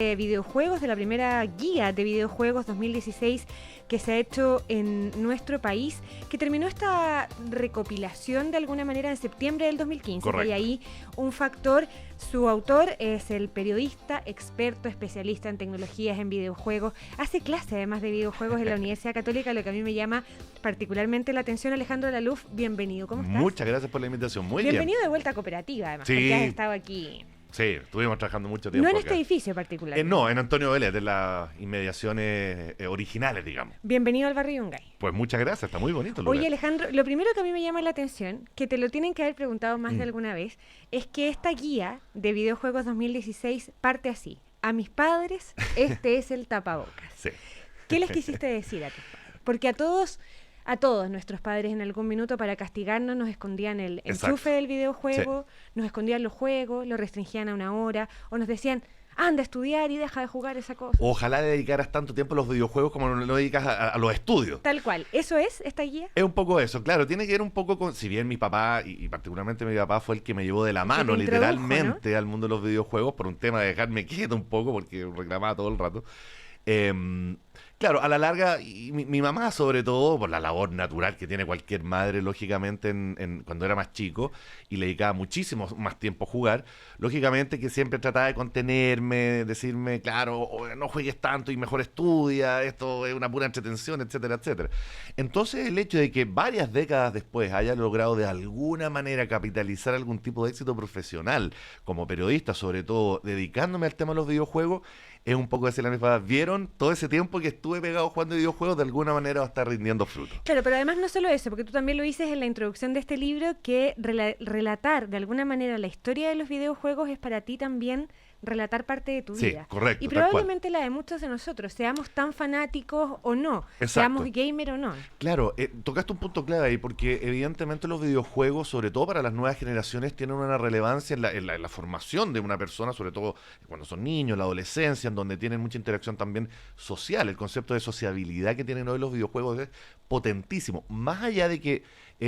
de videojuegos, de la primera guía de videojuegos 2016 que se ha hecho en nuestro país, que terminó esta recopilación de alguna manera en septiembre del 2015. Correcto. Y ahí un factor, su autor es el periodista, experto, especialista en tecnologías, en videojuegos, hace clase además de videojuegos en la Universidad Católica, lo que a mí me llama particularmente la atención. Alejandro Laluf, bienvenido, ¿cómo estás? Muchas gracias por la invitación, muy bien. Bienvenido de vuelta a Cooperativa, además, Sí. porque has estado aquí. Sí, estuvimos trabajando mucho tiempo No en acá. este edificio particular. No, en Antonio Vélez, de las inmediaciones originales, digamos. Bienvenido al barrio Yungay. Pues muchas gracias, está muy bonito el lugar. Oye, Alejandro, lo primero que a mí me llama la atención, que te lo tienen que haber preguntado más de alguna vez, es que esta guía de videojuegos 2016 parte así. A mis padres, este es el tapabocas. Sí. ¿Qué les quisiste decir a tus padres? Porque a todos nuestros padres en algún minuto para castigarnos nos escondían el Exacto. enchufe del videojuego, nos escondían los juegos, lo restringían a una hora, o nos decían, anda a estudiar y deja de jugar esa cosa. Ojalá dedicaras tanto tiempo a los videojuegos como lo dedicas a los estudios. Tal cual. ¿Eso es esta guía? Es un poco eso, claro, tiene que ver un poco con, si bien mi papá, y particularmente mi papá fue el que me llevó de la mano te introdujo, literalmente al mundo de los videojuegos por un tema de dejarme quieto un poco, porque reclamaba todo el rato. Claro, a la larga, y mi mamá sobre todo, por la labor natural que tiene cualquier madre, lógicamente, cuando era más chico, y le dedicaba muchísimo más tiempo a jugar, lógicamente que siempre trataba de contenerme, decirme, claro, no juegues tanto y mejor estudia, esto es una pura entretención, etcétera, etcétera. Entonces el hecho de que varias décadas después haya logrado de alguna manera capitalizar algún tipo de éxito profesional, como periodista sobre todo, dedicándome al tema de los videojuegos, es un poco decirle a mis papás, ¿vieron? Todo ese tiempo que estuve pegado jugando videojuegos, de alguna manera va a estar rindiendo fruto. Claro, pero además no solo eso, porque tú también lo dices en la introducción de este libro, que relatar de alguna manera la historia de los videojuegos es para ti también relatar parte de tu vida. Sí, correcto. Y tal cual. probablemente la de muchos de nosotros, seamos tan fanáticos o no, Exacto. seamos gamer o no. Claro, tocaste un punto clave ahí, porque evidentemente los videojuegos, sobre todo para las nuevas generaciones, tienen una relevancia en la formación de una persona, sobre todo cuando son niños, la adolescencia, en donde tienen mucha interacción también social. El concepto de sociabilidad que tienen hoy los videojuegos es potentísimo. Más allá de que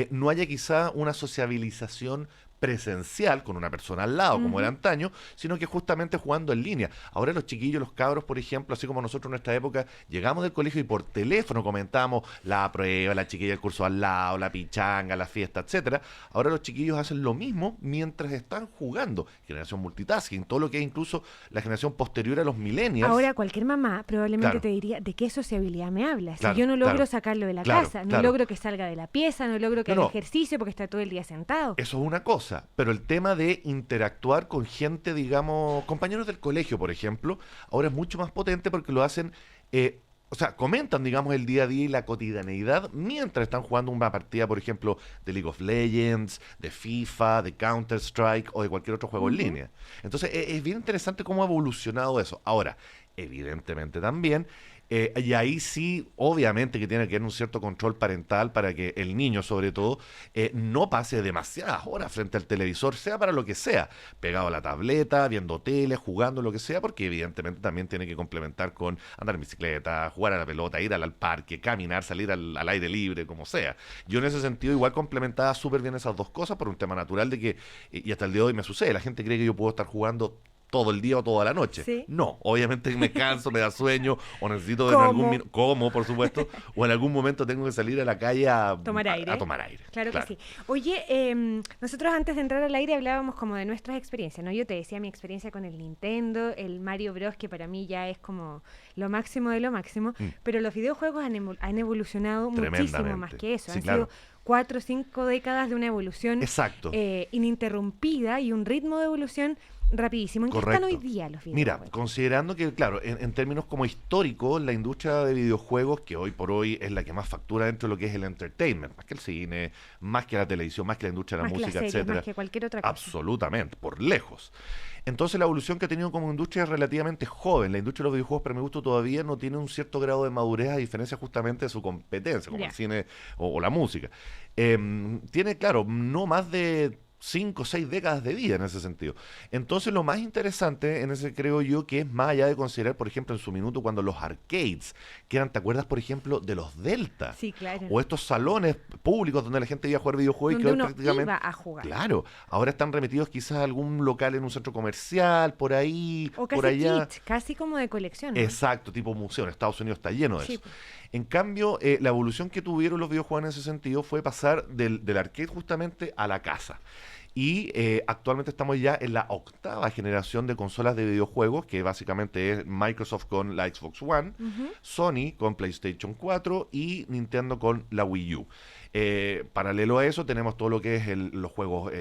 no haya quizá una sociabilización presencial con una persona al lado, como era antaño, sino que justamente jugando en línea. Ahora los chiquillos, los cabros, por ejemplo, así como nosotros en nuestra época, llegamos del colegio y por teléfono comentábamos la prueba, la chiquilla del curso al lado, la pichanga, la fiesta, etcétera. Ahora los chiquillos hacen lo mismo mientras están jugando. Generación multitasking, todo lo que es incluso la generación posterior a los millennials. Ahora cualquier mamá probablemente Claro. te diría, ¿de qué sociabilidad me hablas? Claro, Si yo no logro claro. sacarlo de la Claro, casa, no claro. logro que salga de la pieza, no logro que No, haga no. ejercicio porque está todo el día sentado. Eso es una cosa, pero el tema de interactuar con gente, digamos, compañeros del colegio, por ejemplo, ahora es mucho más potente porque lo hacen, o sea, comentan, digamos, el día a día y la cotidianeidad mientras están jugando una partida, por ejemplo, de League of Legends, de FIFA, de Counter-Strike o de cualquier otro juego en línea. Entonces, es bien interesante cómo ha evolucionado eso. Ahora, evidentemente también, y ahí sí, obviamente que tiene que haber un cierto control parental para que el niño, sobre todo, no pase demasiadas horas frente al televisor, sea para lo que sea, pegado a la tableta, viendo tele, jugando, lo que sea, porque evidentemente también tiene que complementar con andar en bicicleta, jugar a la pelota, ir al parque, caminar, salir al aire libre, como sea. Yo en ese sentido igual complementaba súper bien esas dos cosas por un tema natural de que, y hasta el día de hoy me sucede, la gente cree que yo puedo estar jugando todo el día o toda la noche. Sí. No, obviamente me canso, me da sueño o necesito en ¿Cómo? algún minuto, como por supuesto, o en algún momento tengo que salir a la calle a Tomar aire. a tomar aire. Claro que sí. Oye, nosotros antes de entrar al aire hablábamos como de nuestras experiencias, ¿no? Yo te decía mi experiencia con el Nintendo, el Mario Bros, que para mí ya es como lo máximo de lo máximo, pero los videojuegos han evolucionado muchísimo Tremendamente. más que eso. Sí, Han claro. sido 4 o 5 décadas de una evolución Exacto. ininterrumpida y un ritmo de evolución rapidísimo. ¿En qué están hoy día los videojuegos? Mira, considerando que, claro, en términos como históricos, la industria de videojuegos, que hoy por hoy es la que más factura dentro de lo que es el entertainment, más que el cine, más que la televisión, más que la industria de la Más que las música, series, etcétera. más que cualquier otra cosa. Absolutamente, por lejos. Entonces la evolución que ha tenido como industria es relativamente joven. La industria de los videojuegos, para mi gusto, todavía no tiene un cierto grado de madurez, a diferencia justamente de su competencia, como Ya. el cine o la música. Tiene, claro, no más de 5 o 6 décadas de vida en ese sentido. Entonces lo más interesante en ese creo yo que es más allá de considerar, por ejemplo, en su minuto cuando los arcades, que eran, ¿te acuerdas, por ejemplo, de los Delta? Sí, claro. O estos salones públicos donde la gente iba a jugar videojuegos y que Donde hoy uno prácticamente... iba a jugar. Claro, ahora están remitidos quizás a algún local en un centro comercial, por ahí, O por casi allá. kit, casi como de colección, ¿no? Exacto, tipo museo. En Estados Unidos está lleno de Sí, eso. pues. En cambio, la evolución que tuvieron los videojuegos en ese sentido fue pasar del arcade justamente a la casa. Y actualmente estamos ya en la octava generación de consolas de videojuegos, que básicamente es Microsoft con la Xbox One, Ujú. Sony con PlayStation 4 y Nintendo con la Wii U. Paralelo a eso tenemos todo lo que es los juegos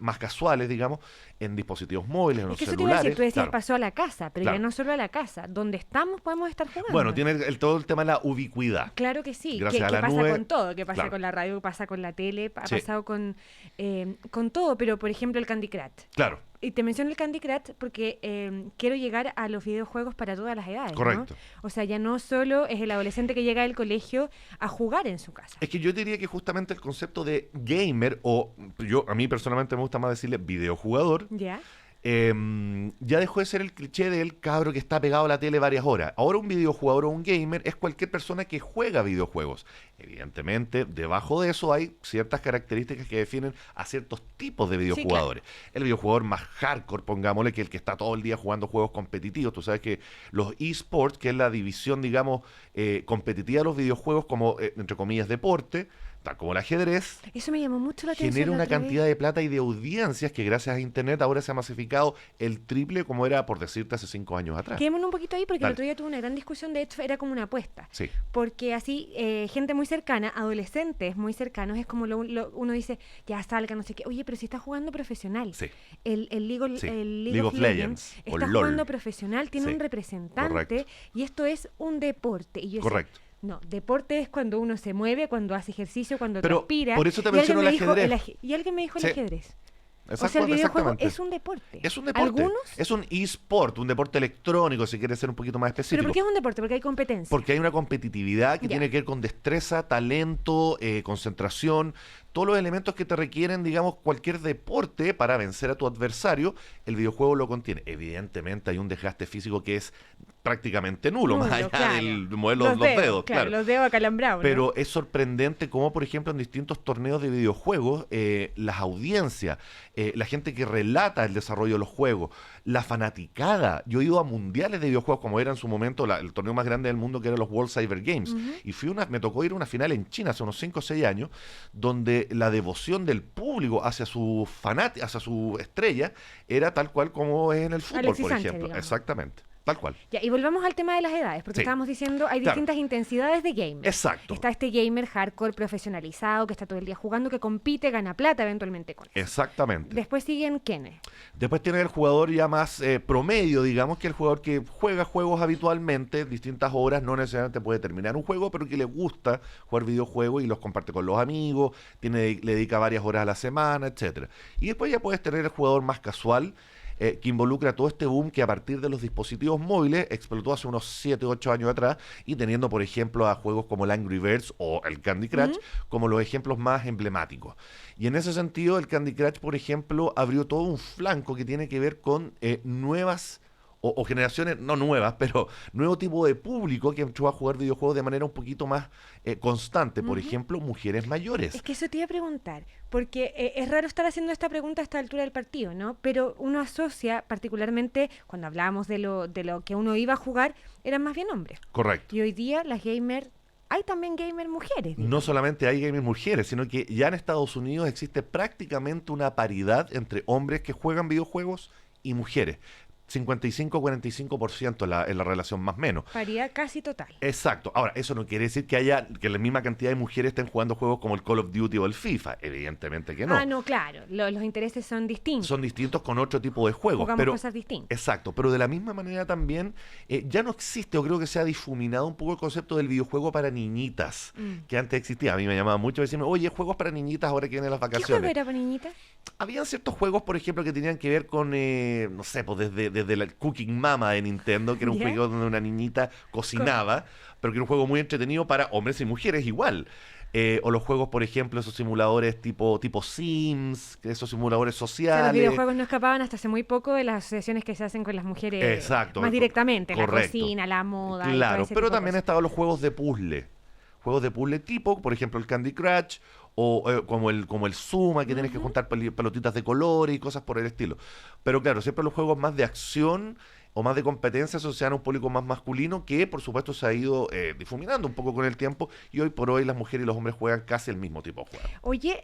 más casuales, digamos, en dispositivos móviles, en Es los que eso te iba a decir, celulares. tú decías Claro. pasó a la casa, pero Claro. ya no solo a la casa. Donde estamos podemos estar jugando. Bueno, tiene todo el tema de la ubicuidad. Claro que sí, Gracias a que la pasa nube, con todo, que pasa claro. con la radio, que pasa con la tele, ha Sí. pasado con todo, pero por ejemplo el Candy Crush. Claro, Y te menciono el Candy Crush porque quiero llegar a los videojuegos para todas las edades, ¿no? correcto. O sea, ya no solo es el adolescente que llega del colegio a jugar en su casa. Es que yo diría que justamente el concepto de gamer, o a mí personalmente me gusta más decirle videojugador, ¿Ya? ya dejó de ser el cliché del cabro que está pegado a la tele varias horas. Ahora un videojugador o un gamer es cualquier persona que juega videojuegos. Evidentemente, debajo de eso hay ciertas características que definen a ciertos tipos de videojugadores. El videojugador más hardcore, pongámosle, que el que está todo el día jugando juegos competitivos. Tú sabes que los esports, que es la división, digamos, competitiva de los videojuegos como, entre comillas, deporte, tal como el ajedrez, Eso me llamó mucho la atención. genera la una otra cantidad vez. de plata y de audiencias que gracias a Internet ahora se ha masificado el triple como era, por decirte, hace 5 años atrás. Quedémonos un poquito ahí porque Dale. el otro día tuve una gran discusión, de hecho era como una apuesta. Sí, Porque así, gente muy cercana, adolescentes muy cercanos, es como uno dice, ya salga, no sé qué. Oye, pero si está jugando profesional. sí. El Sí. League of Legends o está LOL. jugando profesional, tiene Sí, un representante correcto. y esto es un deporte. Y yo decía, Correcto. no, deporte es cuando uno se mueve, cuando hace ejercicio, cuando Pero transpira. por eso te Y alguien menciono me el dijo ajedrez. y alguien me dijo Sí. el ajedrez. O sea, Exacto, el videojuego exactamente. es un deporte. Es un deporte. Algunos, Es un eSport, un deporte electrónico, si quieres ser un poquito más pero específico. ¿por qué es un deporte? Porque hay competencia. Porque hay una competitividad que Ya. tiene que ver con destreza, talento, concentración, todos los elementos que te requieren, digamos, cualquier deporte para vencer a tu adversario, el videojuego lo contiene. Evidentemente hay un desgaste físico que es prácticamente nulo, más Nulo, allá claro. del mover los dedos, claro. Los dedos acalambrados, ¿no? Pero es sorprendente cómo, por ejemplo, en distintos torneos de videojuegos, las audiencias, la gente que relata el desarrollo de los juegos, la fanaticada. Yo he ido a mundiales de videojuegos, como era en su momento el torneo más grande del mundo, que eran los World Cyber Games. Ujú. Y me tocó ir a una final en China hace unos 5 o 6 años, donde la devoción del público hacia hacia su estrella, era tal cual como es en el fútbol, Alexis por Sánchez, ejemplo. digamos. Exactamente, tal cual. Ya, y volvamos al tema de las edades, porque Sí. estábamos diciendo, hay Claro. distintas intensidades de gamer. Exacto. Está este gamer hardcore profesionalizado que está todo el día jugando, que compite, gana plata eventualmente con eso. Exactamente. Después siguen quiénes. Después tiene el jugador ya más promedio, digamos, que el jugador que juega juegos habitualmente, distintas horas, no necesariamente puede terminar un juego, pero que le gusta jugar videojuegos y los comparte con los amigos, le dedica varias horas a la semana, etcétera. Y después ya puedes tener el jugador más casual, que involucra todo este boom que a partir de los dispositivos móviles explotó hace unos 7 o 8 años atrás, y teniendo, por ejemplo, a juegos como el Angry Birds o el Candy Crush como los ejemplos más emblemáticos. Y en ese sentido, el Candy Crush, por ejemplo, abrió todo un flanco que tiene que ver con nuevas o generaciones, no nuevas, pero nuevo tipo de público que entró a jugar videojuegos de manera un poquito más constante. Por ejemplo, mujeres mayores. Es que eso te iba a preguntar, porque es raro estar haciendo esta pregunta a esta altura del partido, ¿no? Pero uno asocia, particularmente cuando hablábamos de lo que uno iba a jugar, eran más bien hombres. Correcto. Y hoy día las gamers, hay también gamer mujeres. No digamos. solamente hay gamers mujeres, sino que ya en Estados Unidos existe prácticamente una paridad entre hombres que juegan videojuegos y mujeres. 55-45% en la relación más o menos. Paridad casi total. Exacto. Ahora, eso no quiere decir que la misma cantidad de mujeres estén jugando juegos como el Call of Duty o el FIFA. Evidentemente que no. Ah, no, claro. Los intereses son distintos. Son distintos con otro tipo de juegos. Jugamos pero, cosas distintas. exacto, pero de la misma manera también ya no existe, o creo que se ha difuminado un poco el concepto del videojuego para niñitas, que antes existía. A mí me llamaba mucho decirme, oye, juegos para niñitas ahora que vienen las ¿Qué juego vacaciones. era para niñitas? Habían ciertos juegos, por ejemplo, que tenían que ver con, no sé, pues desde la Cooking Mama de Nintendo, que era un ¿Ya? juego donde una niñita cocinaba, pero que era un juego muy entretenido para hombres y mujeres igual. O los juegos, por ejemplo, esos simuladores tipo Sims, esos simuladores O sea, los sociales. videojuegos no escapaban hasta hace muy poco de las asociaciones que se hacen con las mujeres Exacto, más directamente, la correcto. cocina, la moda y todo Claro, ese pero tipo de también cosas. estaban los juegos de puzzle. Juegos de puzzle tipo, por ejemplo, el Candy Crush, o como el Zuma, que tienes que Ujú. juntar pelotitas de colores y cosas por el estilo. Pero claro, siempre los juegos más de acción o más de competencia asocian a un público más masculino que, por supuesto, se ha ido difuminando un poco con el tiempo y hoy por hoy las mujeres y los hombres juegan casi el mismo tipo de juego. Oye,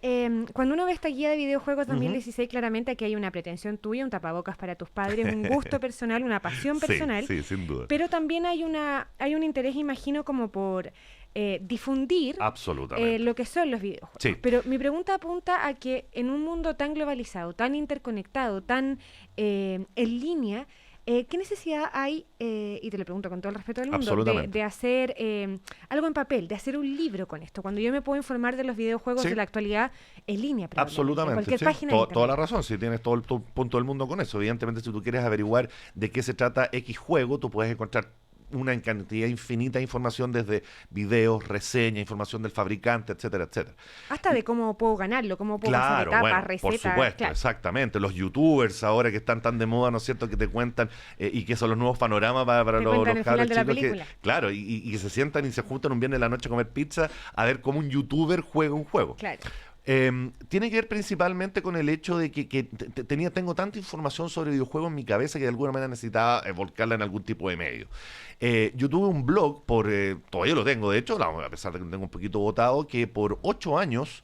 cuando uno ve esta guía de videojuegos Ujú. 2016, claramente aquí hay una pretensión tuya, un tapabocas para tus padres, un gusto personal, una pasión Sí, personal, sí, sin duda. pero también hay un interés, imagino, como por difundir Absolutamente. lo que son los videojuegos. Sí. Pero mi pregunta apunta a que en un mundo tan globalizado, tan interconectado, tan en línea, ¿qué necesidad hay, y te lo pregunto con todo el respeto del mundo, Absolutamente. de hacer algo en papel, de hacer un libro con esto? Cuando yo me puedo informar de los videojuegos Sí. de la actualidad en línea, probablemente, en Absolutamente, cualquier sí. página de Toda la internet. razón, si tienes todo el punto del mundo con eso. Evidentemente, si tú quieres averiguar de qué se trata X juego, tú puedes encontrar una cantidad infinita de información desde videos, reseñas, información del fabricante, etcétera, etcétera. Hasta de cómo puedo ganarlo, cómo puedo pasar Claro, etapas, bueno, recetas. por supuesto, Claro. exactamente. Los youtubers ahora que están tan de moda, ¿no es cierto?, que te cuentan y que son los nuevos panoramas para Te los, cuentan los el cabros final de la chicos que, película. claro, y que se sientan y se juntan un viernes de la noche a comer pizza a ver cómo un youtuber juega un juego. Claro. Tiene que ver principalmente con el hecho de que tengo tanta información sobre videojuegos en mi cabeza que de alguna manera necesitaba volcarla en algún tipo de medio. Yo tuve un blog, todavía lo tengo de hecho, a pesar de que lo tengo un poquito botado, que por 8 años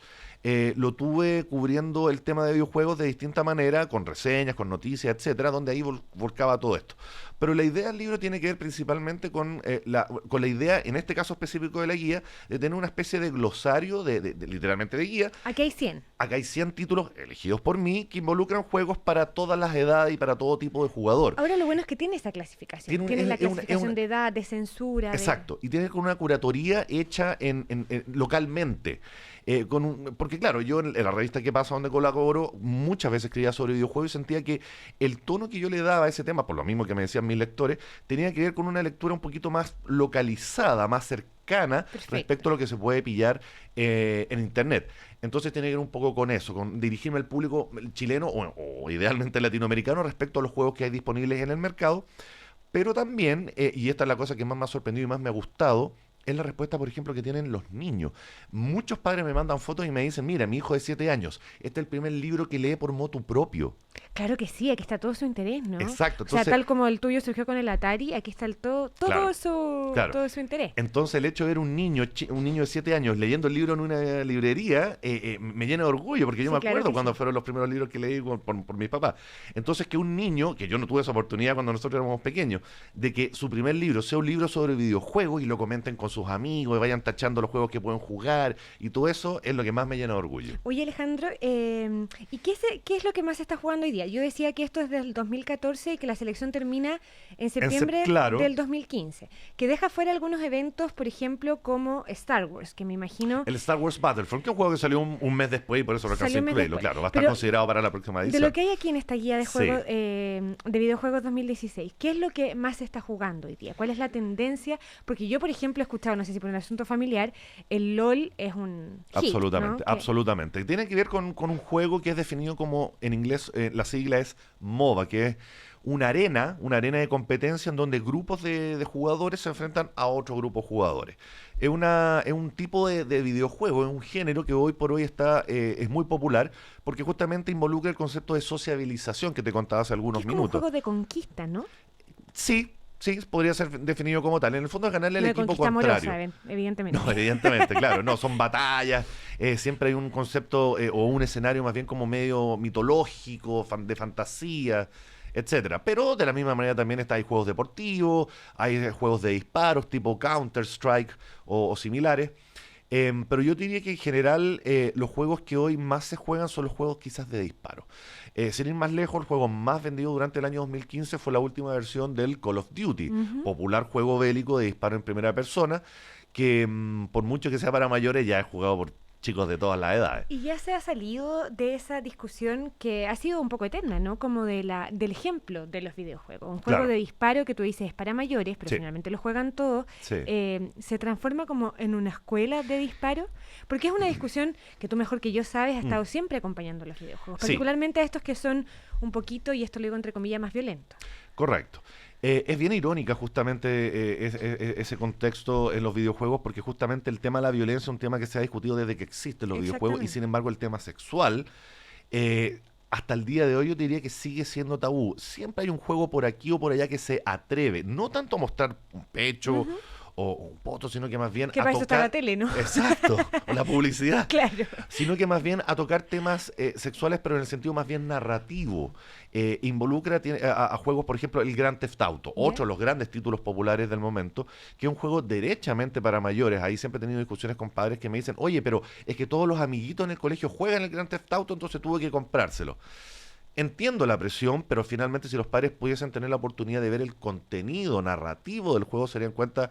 lo tuve cubriendo el tema de videojuegos de distinta manera, con reseñas, con noticias, etcétera, donde ahí volcaba todo esto. Pero la idea del libro tiene que ver principalmente con la idea, en este caso específico de la guía, de tener una especie de glosario, literalmente de guía. Aquí hay 100. Acá hay 100 títulos elegidos por mí que involucran juegos para todas las edades y para todo tipo de jugador. Ahora lo bueno es que tiene esa clasificación. Tiene un- Tienes es- la es una- clasificación de edad, de censura. Exacto, y tiene con una curatoría hecha localmente. Porque claro, yo en la revista Que pasa, donde colaboro, muchas veces escribía sobre videojuegos y sentía que el tono que yo le daba a ese tema, por lo mismo que me decían mis lectores, tenía que ver con una lectura un poquito más localizada, más cercana Perfecto. respecto a lo que se puede pillar en internet. Entonces tiene que ver un poco con eso, con dirigirme al público chileno o idealmente latinoamericano respecto a los juegos que hay disponibles en el mercado. Pero también, y esta es la cosa que más me ha sorprendido y más me ha gustado, es la respuesta, por ejemplo, que tienen los niños. Muchos padres me mandan fotos y me dicen, mira, mi hijo de 7 años, este es el primer libro que lee por motu propio. Claro que sí, aquí está todo su interés, ¿no? Exacto, O sea, entonces- tal como el tuyo surgió con el Atari, aquí está Claro, claro. todo su interés. Entonces el hecho de ver un niño de 7 años leyendo el libro en una librería me llena de orgullo, porque yo Sí, me claro acuerdo que cuando sí. fueron los primeros libros que leí por mis papás. Entonces que un niño, que yo no tuve esa oportunidad cuando nosotros éramos pequeños, de que su primer libro sea un libro sobre videojuegos y lo comenten con sus amigos y vayan tachando los juegos que pueden jugar y todo eso es lo que más me llena de orgullo. Oye, Alejandro, ¿y qué es lo que más se está jugando hoy día? Yo decía que esto es del 2014 y que la selección termina en septiembre claro. del 2015, que deja fuera algunos eventos, por ejemplo, como Star Wars, que me imagino El Star Wars Battlefront, que es un juego que salió un mes después y por eso no alcancé Salió a un mes incluirlo. después. Claro, va a estar Pero considerado para la próxima de edición. lo que hay aquí en esta guía de Sí. juegos, de videojuegos 2016, ¿qué es lo que más se está jugando hoy día? ¿Cuál es la tendencia? Porque yo, por ejemplo, he escuchado, no sé si por un asunto familiar, el LOL es un hit, Absolutamente, ¿no? Que- absolutamente. Tiene que ver con un juego que es definido como, en inglés, la sigla es MOBA, que es una arena de competencia en donde grupos de jugadores se enfrentan a otros grupos de jugadores. Es un tipo de videojuego, es un género que hoy por hoy es muy popular porque justamente involucra el concepto de sociabilización que te contaba hace que algunos es como un minutos. juego de conquista, ¿no? Sí, sí, podría ser definido como tal. En el fondo es ganarle al No de equipo conquista contrario. amorosa, evidentemente. No, evidentemente, claro, no, son batallas, siempre hay un concepto o un escenario más bien como medio mitológico, de fantasía, etcétera. Pero de la misma manera también hay juegos deportivos, hay juegos de disparos tipo Counter-Strike o similares. Pero yo diría que en general los juegos que hoy más se juegan son los juegos quizás de disparo. Sin ir más lejos, el juego más vendido durante el año 2015 fue la última versión del Call of Duty, Ujú. popular juego bélico de disparo en primera persona, que por mucho que sea para mayores ya es jugado por chicos de todas las edades. Y ya se ha salido de esa discusión que ha sido un poco eterna, ¿no? Como del ejemplo de los videojuegos. Un juego Claro. de disparo que tú dices es para mayores, pero Sí. finalmente lo juegan todos, Sí. se transforma como en una escuela de disparo, porque es una discusión que tú mejor que yo sabes, has estado siempre acompañando los videojuegos, Sí. particularmente a estos que son un poquito, y esto lo digo entre comillas, más violentos. Correcto. Es bien irónica justamente ese contexto en los videojuegos, porque justamente el tema de la violencia es un tema que se ha discutido desde que existen los videojuegos, y Exactamente. sin embargo el tema sexual, hasta el día de hoy yo diría que sigue siendo tabú. Siempre hay un juego por aquí o por allá que se atreve, no tanto a mostrar un pecho o un poto, sino que más bien Que a para eso está tocar... la tele, ¿no? Exacto, o la publicidad. Claro. Sino que más bien a tocar temas sexuales, pero en el sentido más bien narrativo. Involucra a juegos, por ejemplo, el Grand Theft Auto, ¿Ya? otro de los grandes títulos populares del momento, que es un juego derechamente para mayores. Ahí siempre he tenido discusiones con padres que me dicen, oye, pero es que todos los amiguitos en el colegio juegan el Grand Theft Auto, entonces tuve que comprárselo. Entiendo la presión, pero finalmente si los padres pudiesen tener la oportunidad de ver el contenido narrativo del juego, se darían cuenta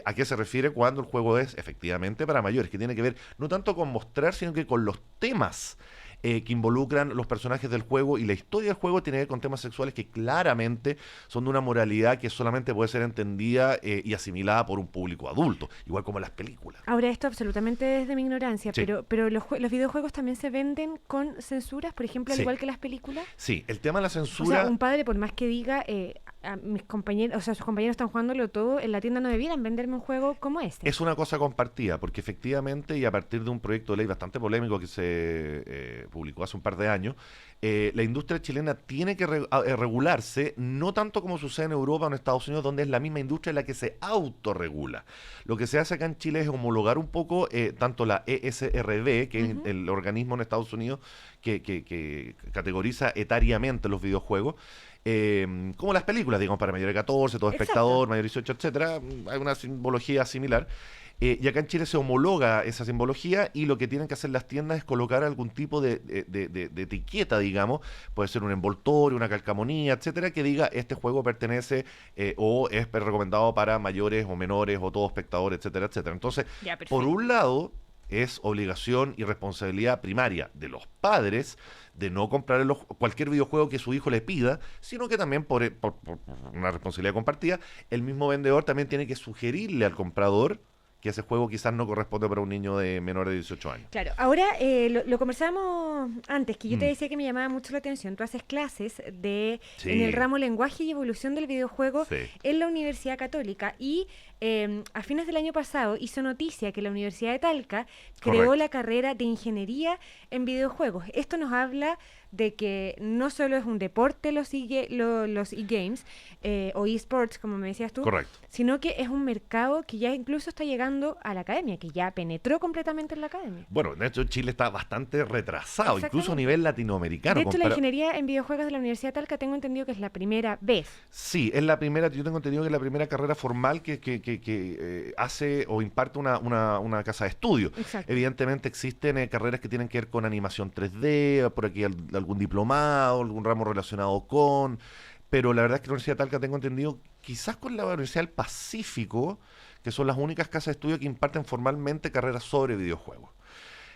a qué se refiere cuando el juego es efectivamente para mayores, que tiene que ver no tanto con mostrar, sino que con los temas que involucran los personajes del juego, y la historia del juego tiene que ver con temas sexuales que claramente son de una moralidad que solamente puede ser entendida y asimilada por un público adulto, igual como las películas. Ahora, esto absolutamente desde mi ignorancia, Sí. pero los videojuegos también se venden con censuras, por ejemplo, al Sí. igual que las películas. Sí, el tema de la O sea, censura... un padre, por más que diga, a mis compañeros, o sea, sus compañeros están jugándolo todo, en la tienda no debieran venderme un juego como este. Es una cosa compartida, porque efectivamente, y a partir de un proyecto de ley bastante polémico que se publicó hace un par de años, la industria chilena tiene que regularse, no tanto como sucede en Europa o en Estados Unidos, donde es la misma industria la que se autorregula. Lo que se hace acá en Chile es homologar un poco tanto la ESRB, que es el organismo en Estados Unidos que categoriza etariamente los videojuegos, como las películas, digamos, para mayores de 14, todo Exacto. espectador, mayor de 18, etcétera. Hay una simbología similar. Y acá en Chile se homologa esa simbología, y lo que tienen que hacer las tiendas es colocar algún tipo de etiqueta, digamos, puede ser un envoltorio, una calcamonía, etcétera, que diga este juego pertenece o es recomendado para mayores o menores o todo espectador, etcétera, etcétera. Entonces, Ya, por perfecto. un lado, es obligación y responsabilidad primaria de los padres de no comprar cualquier videojuego que su hijo le pida, sino que también por una responsabilidad compartida, el mismo vendedor también tiene que sugerirle al comprador que ese juego quizás no corresponde para un niño de menor de 18 años. Claro, ahora lo conversábamos antes, que yo te Mm. decía que me llamaba mucho la atención. Tú haces clases en Sí. el ramo lenguaje y evolución del videojuego Sí. en la Universidad Católica, y a fines del año pasado hizo noticia que la Universidad de Talca creó Correcto. la carrera de ingeniería en videojuegos. Esto nos habla de que no solo es un deporte los e-games o esports, como me decías tú, Correcto. sino que es un mercado que ya incluso está llegando a la academia, que ya penetró completamente en la academia. Bueno, de hecho Chile está bastante retrasado, incluso a Exactamente. nivel latinoamericano. De hecho, la compara- ingeniería en videojuegos de la Universidad de Talca tengo entendido que es la primera vez. Sí, es la primera, yo tengo entendido que es la primera carrera formal que hace o imparte una casa de estudio. Exacto. Evidentemente existen carreras que tienen que ver con animación 3D, por aquí algún diplomado, algún ramo relacionado con, pero la verdad es que la Universidad de Talca, tengo entendido, quizás con la Universidad del Pacífico, que son las únicas casas de estudio que imparten formalmente carreras sobre videojuegos.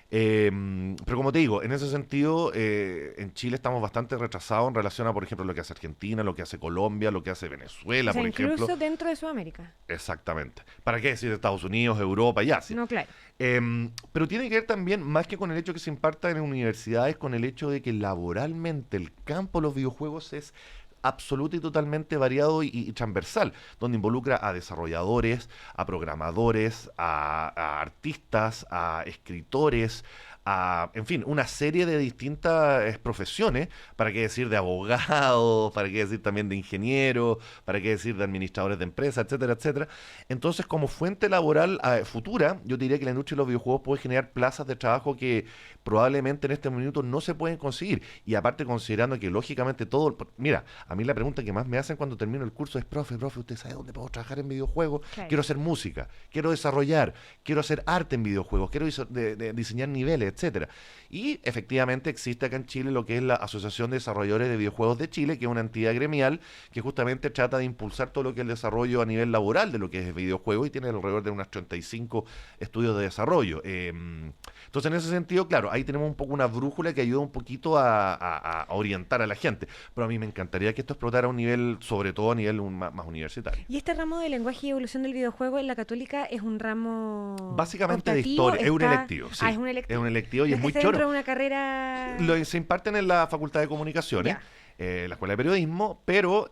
Pero como te digo, en ese sentido, en Chile estamos bastante retrasados en relación a, por ejemplo, lo que hace Argentina, lo que hace Colombia, lo que hace Venezuela, O sea, por incluso ejemplo. dentro de Sudamérica. Exactamente. ¿Para qué decir Estados Unidos, Europa y Asia? No, claro. Pero tiene que ver también, más que con el hecho que se imparta en universidades, con el hecho de que laboralmente el campo de los videojuegos es absoluto y totalmente variado y transversal, donde involucra a desarrolladores, a programadores, a artistas, a escritores, en fin, una serie de distintas profesiones, para qué decir de abogados, para qué decir también de ingenieros, para qué decir de administradores de empresas, etcétera, etcétera. Entonces, como fuente laboral futura, yo diría que la industria de los videojuegos puede generar plazas de trabajo que probablemente en este minuto no se pueden conseguir. Y aparte, considerando que lógicamente todo... Mira, a mí la pregunta que más me hacen cuando termino el curso es, profe, ¿usted sabe dónde puedo trabajar en videojuegos? Claro. Quiero hacer música, quiero desarrollar, quiero hacer arte en videojuegos, quiero diseñar niveles, etcétera. Y efectivamente existe acá en Chile lo que es la Asociación de Desarrolladores de Videojuegos de Chile, que es una entidad gremial que justamente trata de impulsar todo lo que es el desarrollo a nivel laboral de lo que es el videojuego y tiene alrededor de unos 35 estudios de desarrollo. Entonces, en ese sentido, claro, ahí tenemos un poco una brújula que ayuda un poquito a orientar a la gente. Pero a mí me encantaría que esto explotara a un nivel, sobre todo a nivel más universitario. ¿Y este ramo de lenguaje y evolución del videojuego en la Católica es un ramo básicamente de optativo? historia, es un electivo, sí. Es un electivo. Es un electivo y ¿No es muy está dentro choro. de una carrera? Se imparten en la Facultad de Comunicaciones. Ya. La Escuela de Periodismo, pero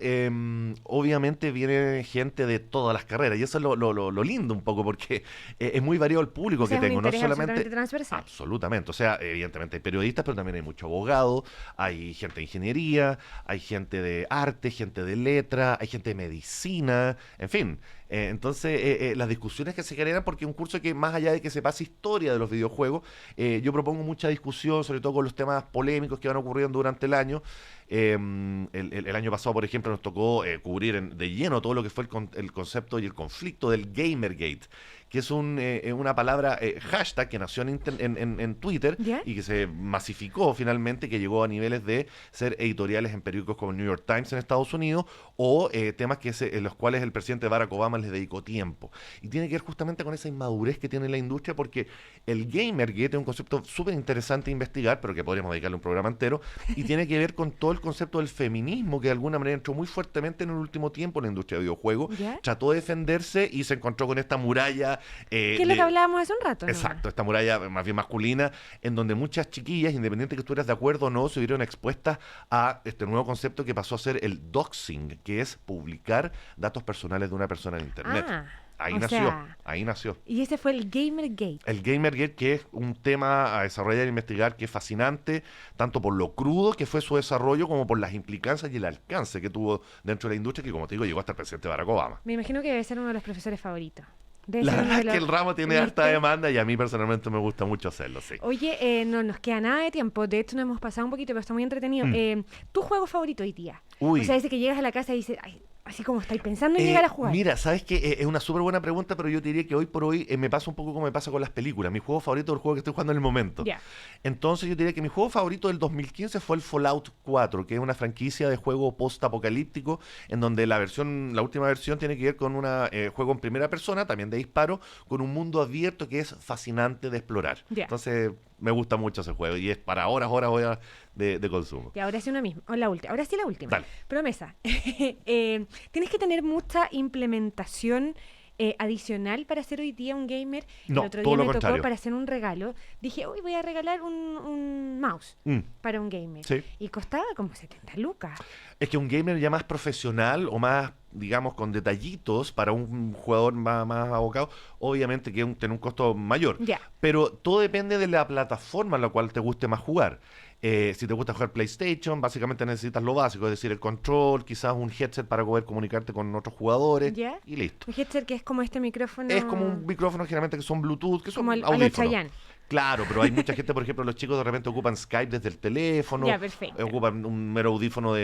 obviamente viene gente de todas las carreras y eso es lo lindo un poco porque es muy variado el público O sea, que es un tengo, no interés solamente absolutamente transversal. absolutamente, o sea, evidentemente hay periodistas, pero también hay mucho abogado, hay gente de ingeniería, hay gente de arte, gente de letra, hay gente de medicina, en fin. Entonces, las discusiones que se generan, porque es un curso que más allá de que se pase historia de los videojuegos, yo propongo mucha discusión, sobre todo con los temas polémicos que van ocurriendo durante el año. El año pasado, por ejemplo, nos tocó cubrir de lleno todo lo que fue el concepto y el conflicto del Gamergate, que es una palabra hashtag que nació en Twitter ¿Ya? y que se masificó finalmente, que llegó a niveles de ser editoriales en periódicos como el New York Times en Estados Unidos o temas en los cuales el presidente Barack Obama les dedicó tiempo. Y tiene que ver justamente con esa inmadurez que tiene la industria, porque el Gamergate es un concepto súper interesante de investigar, pero que podríamos dedicarle un programa entero, y tiene que ver con todo el concepto del feminismo que de alguna manera entró muy fuertemente en el último tiempo en la industria de videojuegos. ¿Ya? Trató de defenderse y se encontró con esta muralla. ¿Qué es lo que hablábamos hace un rato? Exacto, esta muralla más bien masculina, en donde muchas chiquillas, independiente que tú eras de acuerdo o no, se vieron expuestas a este nuevo concepto que pasó a ser el doxing, que es publicar datos personales de una persona en Internet. Ahí nació. Y ese fue el Gamergate. El Gamergate, que es un tema a desarrollar e investigar que es fascinante, tanto por lo crudo que fue su desarrollo, como por las implicancias y el alcance que tuvo dentro de la industria, que como te digo, llegó hasta el presidente Barack Obama. Me imagino que debe ser uno de los profesores favoritos. La verdad es que el ramo tiene harta demanda y a mí personalmente me gusta mucho hacerlo, sí. Oye, no nos queda nada de tiempo. De hecho, nos hemos pasado un poquito, pero está muy entretenido. ¿Tu juego favorito hoy día? Uy. O sea, ese que llegas a la casa y dices, ay, así como estáis pensando en llegar a jugar. Mira, sabes que es una súper buena pregunta, pero yo te diría que hoy por hoy me pasa un poco como me pasa con las películas. Mi juego favorito es el juego que estoy jugando en el momento. Ya. Entonces yo diría que mi juego favorito del 2015 fue el Fallout 4, que es una franquicia de juego post-apocalíptico, en donde la última versión tiene que ver con un juego en primera persona, también de disparo, con un mundo abierto que es fascinante de explorar. Ya. Entonces me gusta mucho ese juego y es para horas de consumo. Y ahora sí una misma. O la última. Ahora sí la última. Dale. Promesa. Tienes que tener mucha implementación adicional para ser hoy día un gamer. No, el otro todo día lo me tocó contrario. para hacer un regalo. Dije, hoy voy a regalar un mouse para un gamer. Sí. Y costaba como 70 lucas. Es que un gamer ya más profesional o más, digamos, con detallitos para un jugador más abocado, obviamente que tiene un costo mayor. Ya. Pero todo depende de la plataforma en la cual te guste más jugar. Si te gusta jugar PlayStation, básicamente necesitas lo básico, es decir, el control, quizás un headset para poder comunicarte con otros jugadores ¿Ya? y listo. Un headset que es como este micrófono. Es como un micrófono generalmente que son Bluetooth, que son como a los audífonos. Chayanne. Claro, pero hay mucha gente, por ejemplo, los chicos de repente ocupan Skype desde el teléfono, Ya, perfecto. ocupan un mero audífono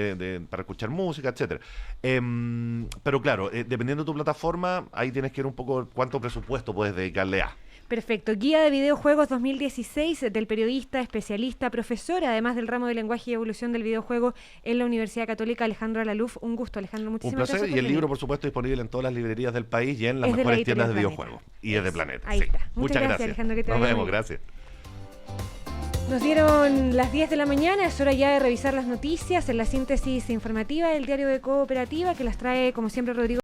para escuchar música, etcétera. Pero claro, dependiendo de tu plataforma, ahí tienes que ver un poco cuánto presupuesto puedes dedicarle a. Perfecto. Guía de videojuegos 2016 del periodista, especialista, profesor, además del ramo de lenguaje y evolución del videojuego en la Universidad Católica, Alejandro Alaluf. Un gusto, Alejandro. Un Muchísimas placer. gracias. Y el libro, por supuesto, disponible en todas las librerías del país y en las Es de la mejores tiendas de editorial videojuegos. Planeta. Y es de Eso. Planeta. Ahí Sí. está. Muchas Muchas gracias, gracias. Alejandro, que te Nos vaya vemos, muy bien. gracias. Nos dieron las 10 de la mañana, es hora ya de revisar las noticias en la síntesis informativa del diario de Cooperativa, que las trae, como siempre, Rodrigo.